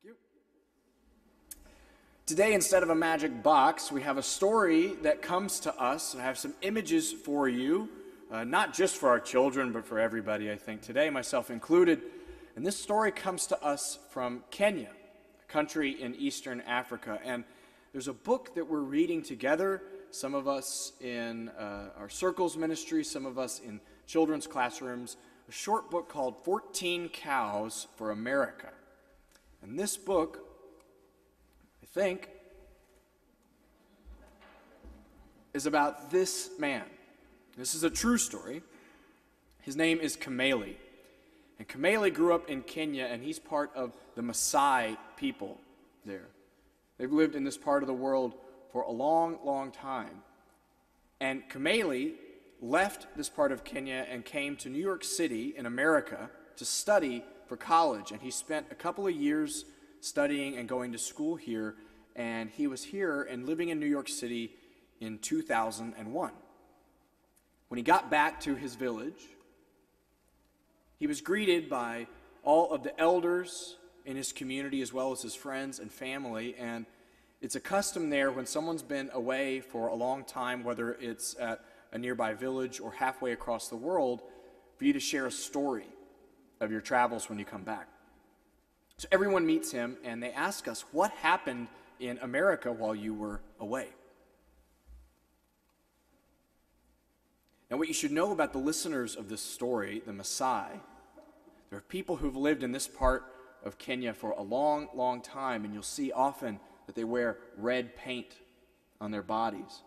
Thank you. Today, instead of a magic box, we have a story that comes to us. I have some images for you, not just for our children, but for everybody, I think, today, myself included. And this story comes to us from Kenya, a country in Eastern Africa. And there's a book that we're reading together, some of us in our Circles ministry, some of us in children's classrooms, a short book called 14 Cows for America. And this book, I think, is about this man. This is a true story. His name is Kimeli. And Kimeli grew up in Kenya, and he's part of the Maasai people there. They've lived in this part of the world for a long, long time. And Kimeli left this part of Kenya and came to New York City in America to study for college. And he spent a couple of years studying and going to school here. And he was here and living in New York City in 2001. When he got back to his village, he was greeted by all of the elders in his community as well as his friends and family. And it's a custom there when someone's been away for a long time, whether it's at a nearby village or halfway across the world, for you to share a story of your travels when you come back. So everyone meets him and they ask us, what happened in America while you were away? Now, what you should know about the listeners of this story, the Maasai, there are people who've lived in this part of Kenya for a long, long time, and you'll see often that they wear red paint on their bodies.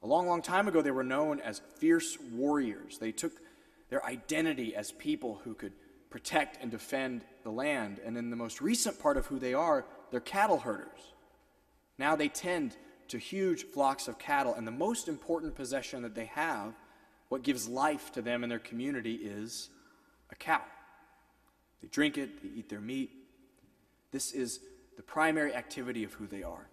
A long, long time ago, they were known as fierce warriors. They took their identity as people who could protect and defend the land. And in the most recent part of who they are, they're cattle herders. Now they tend to huge flocks of cattle, and the most important possession that they have, what gives life to them and their community, is a cow. They drink it, they eat their meat. This is the primary activity of who they are.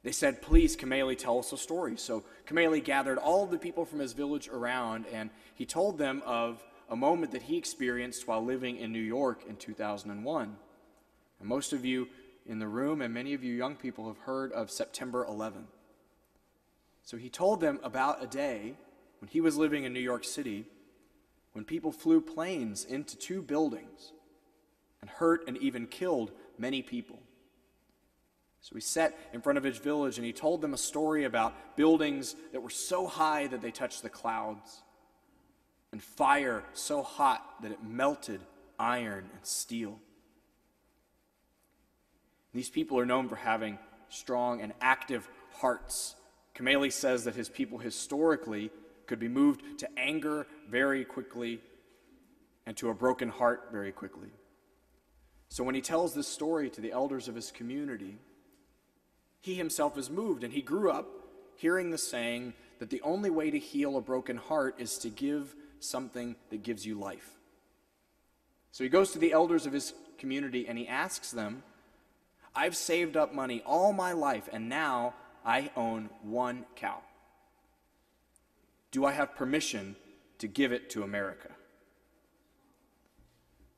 They said, please, Kimeli, tell us a story. So Kimeli gathered all of the people from his village around, and he told them of a moment that he experienced while living in New York in 2001. And most of you in the room and many of you young people have heard of September 11th. So he told them about a day when he was living in New York City when people flew planes into two buildings and hurt and even killed many people. So he sat in front of his village and he told them a story about buildings that were so high that they touched the clouds, and fire so hot that it melted iron and steel. These people are known for having strong and active hearts. Kimeli says that his people historically could be moved to anger very quickly and to a broken heart very quickly. So when he tells this story to the elders of his community, he himself is moved, and he grew up hearing the saying that the only way to heal a broken heart is to give something that gives you life. So he goes to the elders of his community and he asks them, I've saved up money all my life and now I own one cow. Do I have permission to give it to America?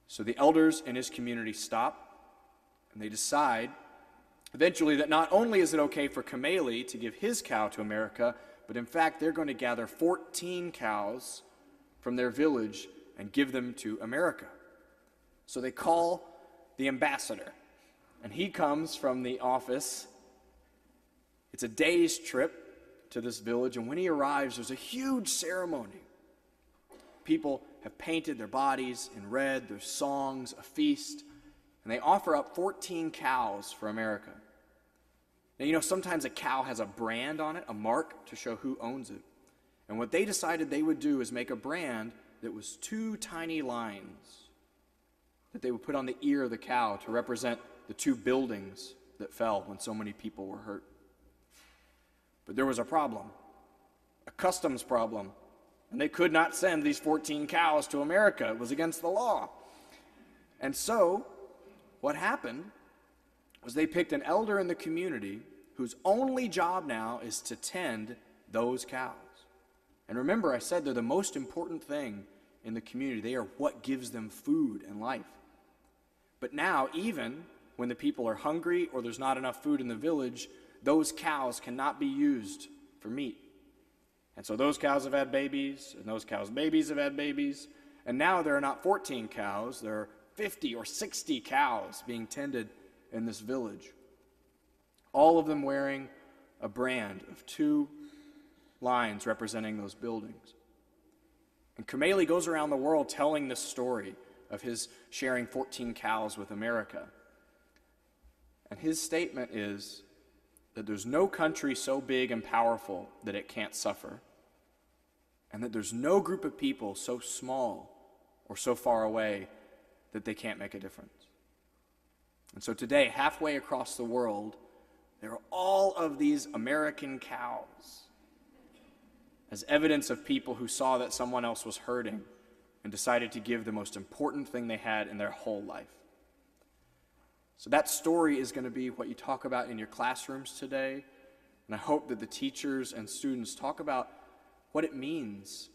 So the elders in his community stop and they decide eventually that not only is it okay for Kimeli to give his cow to America, but in fact they're going to gather 14 cows from their village and give them to America. So they call the ambassador, and he comes from the office. It's a day's trip to this village, and when he arrives, there's a huge ceremony. People have painted their bodies in red, there's songs, a feast, and they offer up 14 cows for America. Now, you know, sometimes a cow has a brand on it, a mark to show who owns it. And what they decided they would do is make a brand that was two tiny lines that they would put on the ear of the cow to represent the two buildings that fell when so many people were hurt. But there was a problem, a customs problem, and they could not send these 14 cows to America. It was against the law. And so what happened was they picked an elder in the community whose only job now is to tend those cows. And remember, I said they're the most important thing in the community. They are what gives them food and life. But now, even when the people are hungry or there's not enough food in the village, those cows cannot be used for meat. And so those cows have had babies, and those cows' babies have had babies, and now there are not 14 cows, there are 50 or 60 cows being tended in this village. All of them wearing a brand of 2 lines representing those buildings. And Kimeli goes around the world telling this story of his sharing 14 cows with America. And his statement is that there's no country so big and powerful that it can't suffer, and that there's no group of people so small or so far away that they can't make a difference. And so today, halfway across the world, there are all of these American cows as evidence of people who saw that someone else was hurting and decided to give the most important thing they had in their whole life. So that story is going to be what you talk about in your classrooms today, and I hope that the teachers and students talk about what it means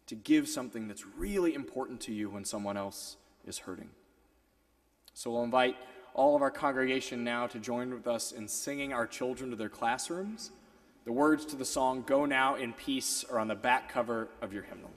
to give something that's really important to you when someone else is hurting. So we'll invite all of our congregation now to join with us in singing our children to their classrooms. The words to the song, "Go Now in Peace," are on the back cover of your hymnal.